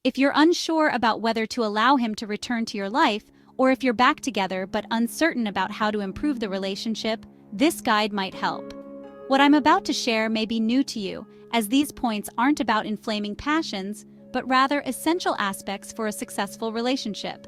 If you're unsure about whether to allow him to return to your life, or if you're back together but uncertain about how to improve the relationship, this guide might help. What I'm about to share may be new to you, as these points aren't about inflaming passions, but rather essential aspects for a successful relationship.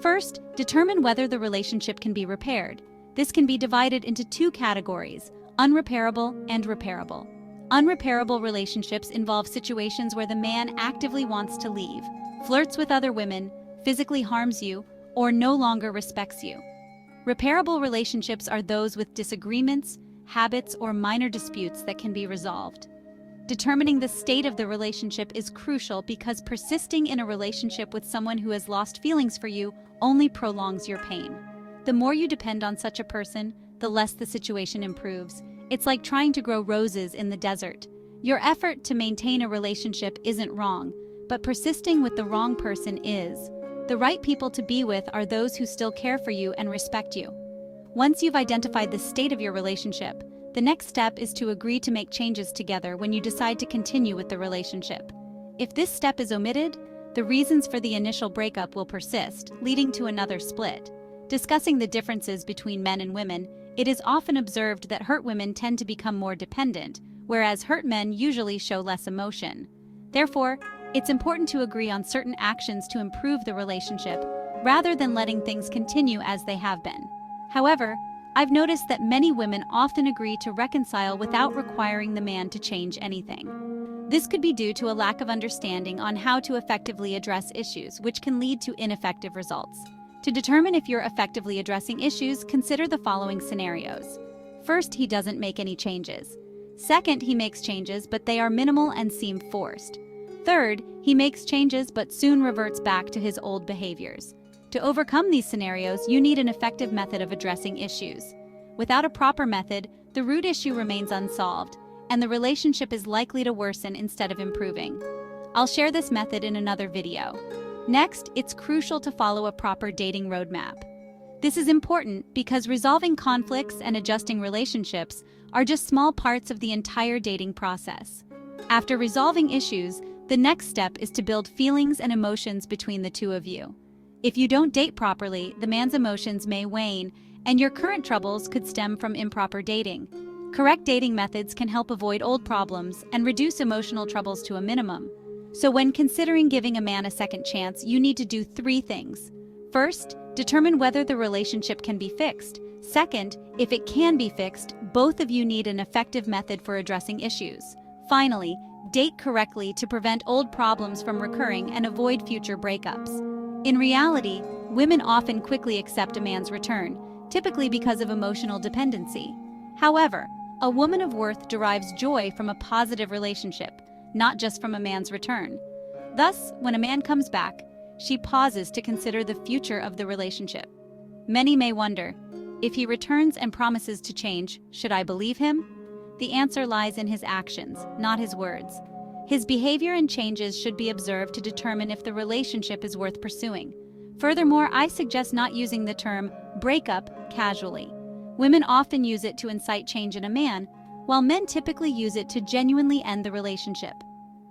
First, determine whether the relationship can be repaired. This can be divided into two categories: unrepairable and repairable. Unrepairable relationships involve situations where the man actively wants to leave, flirts with other women, physically harms you, or no longer respects you. Repairable relationships are those with disagreements, habits, or minor disputes that can be resolved. Determining the state of the relationship is crucial because persisting in a relationship with someone who has lost feelings for you only prolongs your pain. The more you depend on such a person, the less the situation improves. It's like trying to grow roses in the desert. Your effort to maintain a relationship isn't wrong, but persisting with the wrong person is. The right people to be with are those who still care for you and respect you. Once you've identified the state of your relationship, the next step is to agree to make changes together when you decide to continue with the relationship. If this step is omitted, the reasons for the initial breakup will persist, leading to another split. Discussing the differences between men and women, it is often observed that hurt women tend to become more dependent, whereas hurt men usually show less emotion. Therefore, it's important to agree on certain actions to improve the relationship, rather than letting things continue as they have been. However, I've noticed that many women often agree to reconcile without requiring the man to change anything. This could be due to a lack of understanding on how to effectively address issues, which can lead to ineffective results. To determine if you're effectively addressing issues, consider the following scenarios. First, he doesn't make any changes. Second, he makes changes, but they are minimal and seem forced. Third, he makes changes but soon reverts back to his old behaviors. To overcome these scenarios, you need an effective method of addressing issues. Without a proper method, the root issue remains unsolved, and the relationship is likely to worsen instead of improving. I'll share this method in another video. Next, it's crucial to follow a proper dating roadmap. This is important because resolving conflicts and adjusting relationships are just small parts of the entire dating process. After resolving issues, the next step is to build feelings and emotions between the two of you. If you don't date properly, the man's emotions may wane, and your current troubles could stem from improper dating. Correct dating methods can help avoid old problems and reduce emotional troubles to a minimum. So when considering giving a man a second chance, you need to do 3 things. First, determine whether the relationship can be fixed. Second, if it can be fixed, both of you need an effective method for addressing issues. Finally, date correctly to prevent old problems from recurring and avoid future breakups. In reality, women often quickly accept a man's return, typically because of emotional dependency. However, a woman of worth derives joy from a positive relationship, not just from a man's return. Thus, when a man comes back, she pauses to consider the future of the relationship. Many may wonder, if he returns and promises to change, should I believe him? The answer lies in his actions, not his words. His behavior and changes should be observed to determine if the relationship is worth pursuing. Furthermore, I suggest not using the term breakup casually. Women often use it to incite change in a man, while men typically use it to genuinely end the relationship.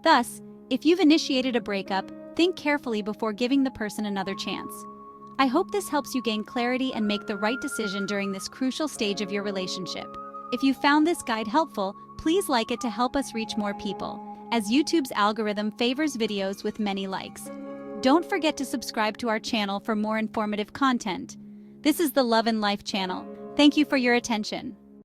Thus, if you've initiated a breakup, think carefully before giving the person another chance. I hope this helps you gain clarity and make the right decision during this crucial stage of your relationship. If you found this guide helpful, please like it to help us reach more people, as YouTube's algorithm favors videos with many likes. Don't forget to subscribe to our channel for more informative content. This is the Love and Life channel. Thank you for your attention.